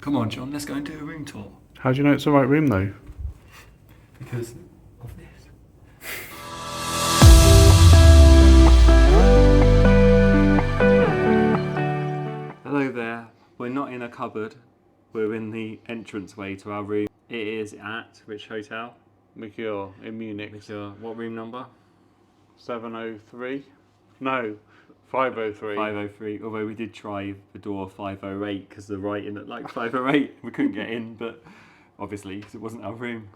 Come on, John, let's go and do a room tour. How do you know it's the right room though? Because of this. Hello there. We're not in a cupboard. We're in the entranceway to our room. It is at which hotel? Decor in Munich. What room number? 703? No, 503. 503. Although we did try the door 508 because the writing looked like 508. We couldn't get in, but obviously because it wasn't our room.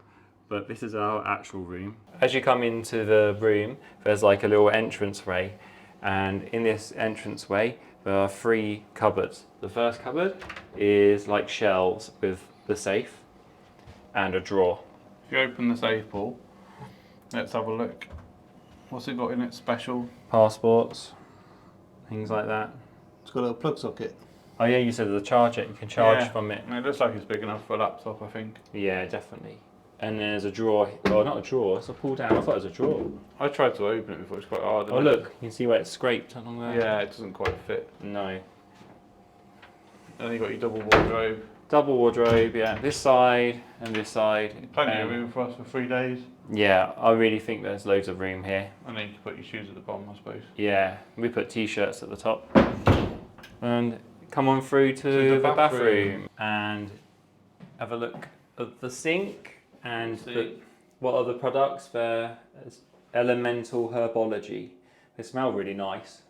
But this is our actual room. As you come into the room, there's like a little entranceway, and in this entranceway there are 3 cupboards. The first cupboard is like shelves with the safe and a drawer. If you open the safe, Paul, let's have a look. What's it got in it special? Passports, things like that. It's got a little plug socket. Oh yeah, you said the charger, you can charge from it. It looks like it's big enough for a laptop, I think. Yeah, definitely. And there's a drawer, well not a drawer, it's a pull down, I thought it was a drawer. I tried to open it before, it's quite hard. Oh look, you can see where it's scraped along there. Yeah, it doesn't quite fit. No. And then you've got your double wardrobe. Double wardrobe, yeah, this side and this side. Plenty of room for us for 3 days. Yeah, I really think there's loads of room here. And then you can put your shoes at the bottom, I suppose. Yeah, we put t-shirts at the top. And come on through to the bathroom and have a look at the sink and what are the products there. There's Elemental Herbology. They smell really nice.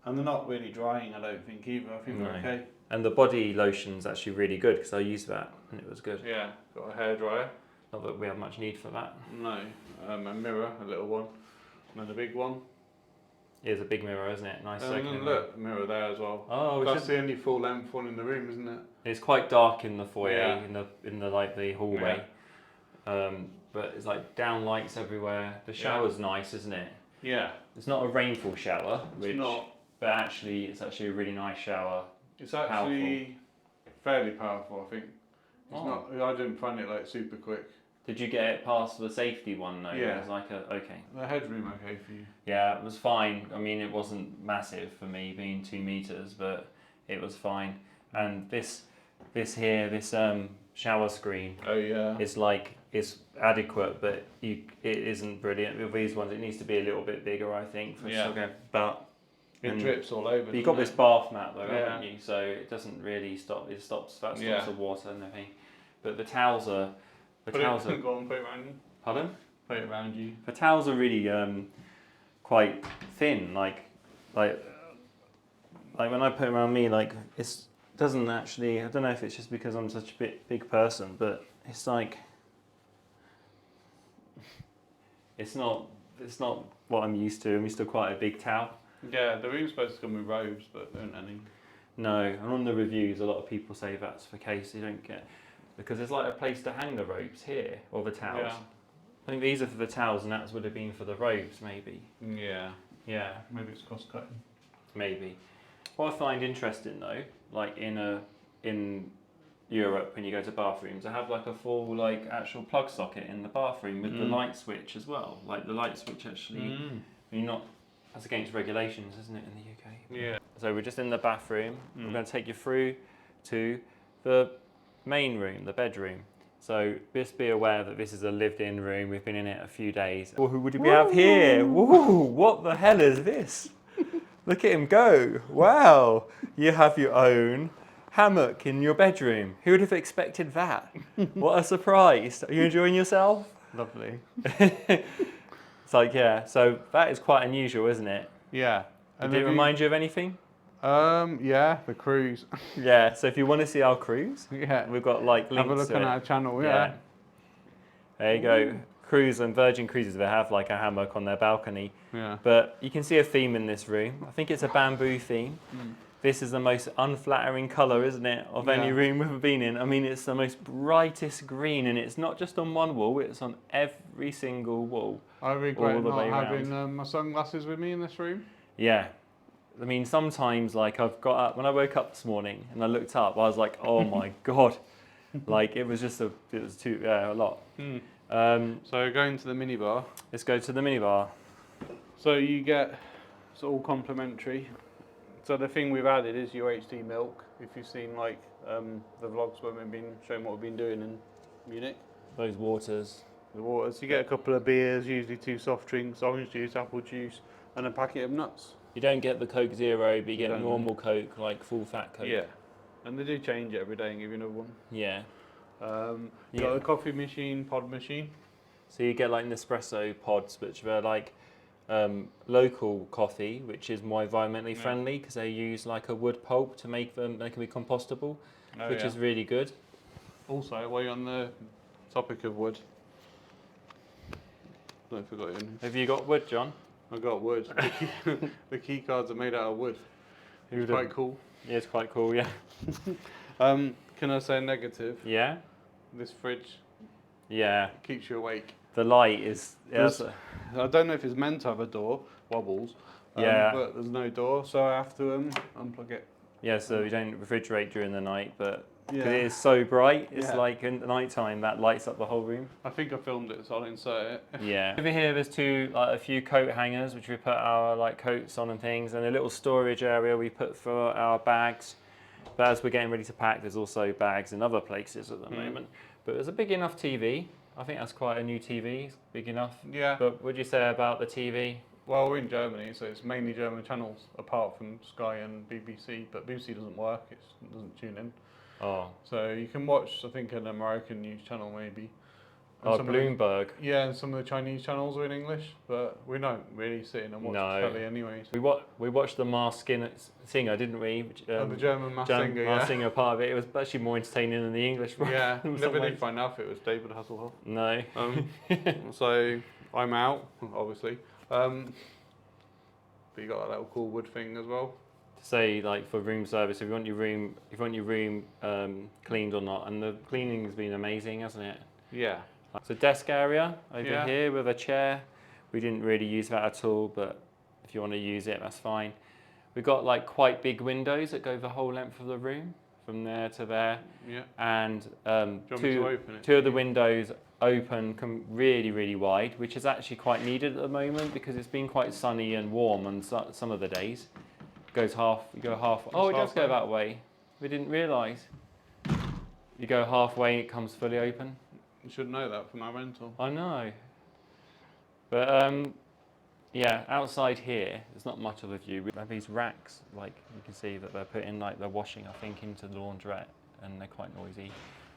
And they're not really drying, I don't think either. I think they're okay. And the body lotion's actually really good because I used that and it was good. Yeah, got a hairdryer. Not that we have much need for that. No, a mirror, a little one, and then a big one. It is a big mirror, isn't it? Nice. And then look, mirror there as well. Oh, that's the only full length one in the room, isn't it? It's quite dark in the foyer, Yeah. in the like the hallway. Yeah. But it's like down lights everywhere. The shower's nice, isn't it? Yeah. It's not a rainfall shower, It's not. But actually, it's actually a really nice shower. It's actually fairly powerful, I think. It's not. I didn't find it like super quick. Did you get it past the safety one though? Yeah. It was like okay. The headroom okay for you? Yeah, it was fine. I mean, it wasn't massive for me being 2 meters, but it was fine. And this shower screen. Oh yeah. It's adequate, but it isn't brilliant. With these ones, it needs to be a little bit bigger, I think. But it drips all over. But you've got this bath mat though, Yeah. haven't you? So it doesn't really stop. It stops the water and everything. But the towels are. Go on, put it around you. Pardon? Put it around you. The towels are really quite thin. Like when I put it around me, like it doesn't actually. I don't know if it's just because I'm such a big person, but it's like it's not what I'm used to. I'm used to quite a big towel. Yeah, the room's supposed to come with robes, but don't any. No, and on the reviews, a lot of people say that's the case. You don't get. Because there's like a place to hang the robes here, or the towels. Yeah. I think these are for the towels and that would have been for the robes, maybe. Yeah. Yeah. Maybe it's cost cutting. Maybe. What I find interesting though, like in Europe when you go to bathrooms, they have like a full like actual plug socket in the bathroom with the light switch as well. Like the light switch actually, you're not, that's against regulations, isn't it, in the UK? Yeah. So we're just in the bathroom. We're going to take you through to the main room, the bedroom. So just be aware that this is a lived-in room. We've been in it a few days. Oh, who would we have here? Whoa, what the hell is this? Look at him go. Wow. You have your own hammock in your bedroom. Who would have expected that? What a surprise. Are you enjoying yourself? Lovely. It's like, yeah, so that is quite unusual, isn't it? Yeah. Did it remind you of anything? Yeah, the cruise. Yeah, so if you want to see our cruise, Yeah. we've got like links. Have a look to on it. our channel, yeah. There you go. Cruise and Virgin Cruises, they have like a hammock on their balcony. Yeah. But you can see a theme in this room. I think it's a bamboo theme. This is the most unflattering colour, isn't it, of any room we've been in. I mean, it's the most brightest green, and it's not just on one wall, it's on every single wall. I regret the not way having my sunglasses with me in this room. Yeah. I mean, sometimes, like, I've got up, when I woke up this morning and I looked up, I was like, oh my God. Like, it was just a lot. So going to the minibar. Let's go to the minibar. So you get, it's all complimentary. So the thing we've added is your HD milk. if you've seen like the vlogs where we've been showing what we've been doing in Munich. Those waters. The waters. You get a couple of beers, usually 2 soft drinks, orange juice, apple juice, and a packet of nuts. You don't get the Coke Zero, but you get don't, normal Coke, like full fat Coke. Yeah, and they do change it every day and give you another one. Yeah. You got a coffee machine, pod machine. So you get like Nespresso pods, which are like local coffee, which is more environmentally friendly because they use like a wood pulp to make them. They can be compostable, which is really good. Also, while you're on the topic of wood, I forgot your name. Have you got wood, John? I got wood. The key cards are made out of wood. It's quite cool. Yeah, it's quite cool. Yeah. Can I say negative? Yeah. This fridge Yeah. keeps you awake. The light is. I don't know if it's meant to have a door, wobbles. Yeah. But there's no door, so I have to unplug it. Yeah, so you don't refrigerate during the night, but because Yeah. it is so bright, it's Yeah. like in the night time that lights up the whole room. I think I filmed it, so I'll insert it. Yeah. Over here, there's a few coat hangers which we put our like coats on and things, and a little storage area we put for our bags. But as we're getting ready to pack, there's also bags in other places at the moment. But there's a big enough TV. I think that's quite a new TV. It's big enough. Yeah. But what do you say about the TV? Well, we're in Germany, so it's mainly German channels, apart from Sky and BBC. But BBC doesn't work; it doesn't tune in. Oh. So you can watch, I think, an American news channel maybe. And Oh, some of the- Bloomberg. yeah, and some of the Chinese channels are in English, but we don't really sit in and watch No. telly anyway. We watched the Masked Singer, didn't we? The German Masked German Singer, Masked yeah. Singer part of it. It was actually more entertaining than the English one. Yeah, in never some did ways. find out if it was David Hasselhoff. No. So I'm out, obviously. But you got that little cool wood thing as well. To say like for room service, if you want your room cleaned or not, and the cleaning has been amazing, hasn't it? Yeah. So desk area over Yeah. here with a chair. We didn't really use that at all, but if you want to use it, that's fine. We've got like quite big windows that go the whole length of the room, from there to there, Yeah. and Do you want me to open it? two of the windows open really, really wide, which is actually quite needed at the moment because it's been quite sunny and warm on some of the days. You go half. Oh, it does go halfway. that way. We didn't realise. You go halfway, it comes fully open. You should know that from our rental. I know. But yeah, outside here, there's not much of a view. We have these racks, like you can see that they're putting like they're washing, I think, into the laundrette, and they're quite noisy.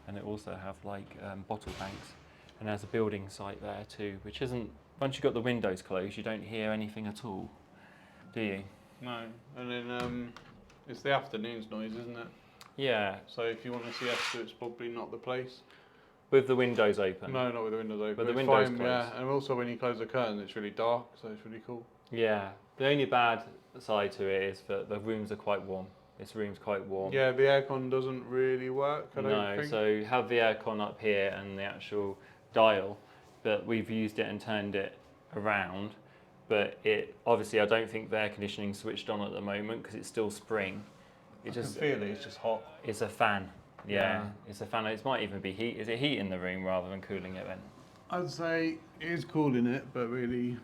And they also have like bottle banks, and there's a building site there too, which isn't. Once you've got the windows closed, you don't hear anything at all, do you? No. And then it's the afternoon's noise, isn't it? Yeah, So if you want to siesta, it's probably not the place. with the windows open. No, not with the windows open. But the It's windows fine, closed. yeah. And also when you close the curtain, it's really dark, so it's really cool. Yeah. The only bad side to it is that the rooms are quite warm. This room's quite warm. Yeah, the aircon doesn't really work, I don't No, think. so you have the aircon up here and the actual dial, but we've used it and turned it around. But it obviously, I don't think the air conditioning's switched on at the moment because it's still spring. It I just can feel it, it's just hot. it's a fan. Yeah, Yeah. it's a fan. It might even be heat. Is it heat in the room rather than cooling it then? I'd say it is cool in it, but really...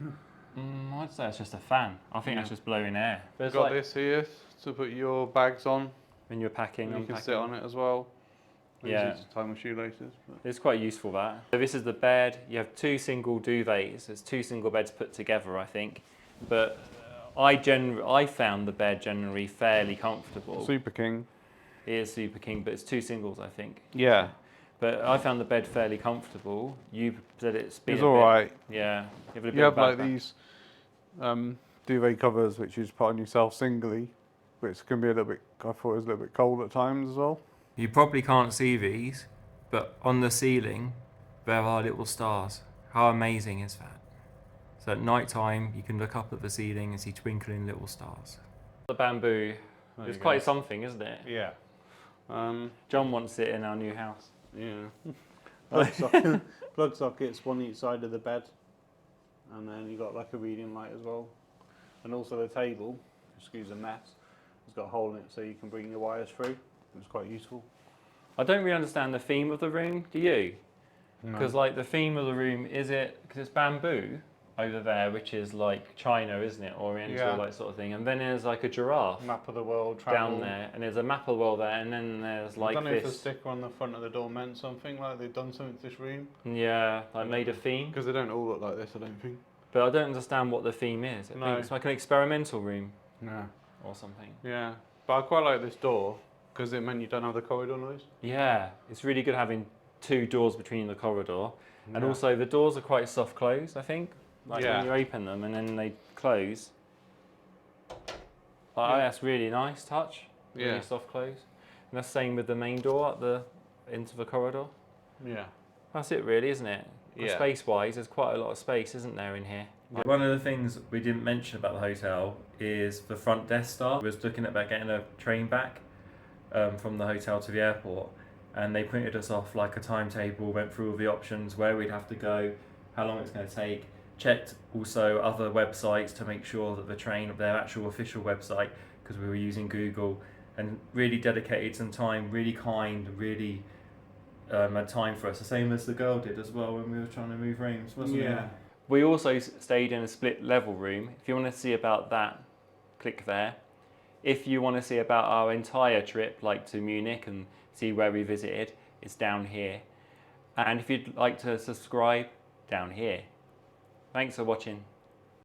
I'd say it's just a fan. I think Yeah. that's just blowing air. But You've it's got like this here to put your bags on. when you're packing, You can unpacking. sit on it as well. Yeah. Easy to tie my shoelaces. But It's quite useful that. So this is the bed. You have 2 single duvets. There's 2 single beds put together, I think. But I found the bed generally fairly comfortable. Super King. It is Super King, but it's 2 singles, I think. Yeah. But I found the bed fairly comfortable. You said it's been It's a bit- alright. Yeah. Give it a bit You of have like background. these duvet covers which you just put on yourself singly, which can be a little bit, I thought it was a little bit cold at times as well. You probably can't see these, but on the ceiling there are little stars. How amazing is that? So at night time you can look up at the ceiling and see twinkling little stars. The bamboo There is you quite go. something, isn't it? Yeah. John wants it in our new house. Yeah. Plug sockets, one each side of the bed, and then you got like a reading light as well, and also the table. Excuse the mess. It's got a hole in it so you can bring your wires through. It's quite useful. I don't really understand the theme of the room, do you? No. Because like the theme of the room, is it because it's bamboo? over there, which is like China, isn't it? Oriental, Yeah. like sort of thing. And then there's like a giraffe Map of the world, travel. down there, and there's a map of the world there, and then there's I like don't know if the this. sticker on the front of the door meant something, like they've done something to this room. Yeah, like made a theme. Because they don't all look like this, I don't think. But I don't understand what the theme is. I No. think it's like an experimental room Yeah. or something. Yeah. But I quite like this door because it meant you don't have the corridor noise. Yeah, it's really good having two doors between the corridor. And Yeah. also the doors are quite soft close, I think. Like Yeah. when you open them and then they close. Like, Yeah. that's really nice touch. Really Yeah. soft close. And the same with the main door at the into the corridor. Yeah. That's it really, isn't it? Yeah. Space wise, there's quite a lot of space, isn't there, in here? One of the things we didn't mention about the hotel is the front desk staff. We was looking about getting a train back from the hotel to the airport, and they printed us off like a timetable, went through all the options, where we'd have to go, how long it's going to take, checked also other websites to make sure that the train, their actual official website, because we were using Google, and really dedicated some time, really kind, really had time for us, the same as the girl did as well when we were trying to move rooms, wasn't it? Yeah. We also stayed in a split level room. If you want to see about that, click there. If you want to see about our entire trip, like to Munich and see where we visited, it's down here. And if you'd like to subscribe, down here. Thanks for watching.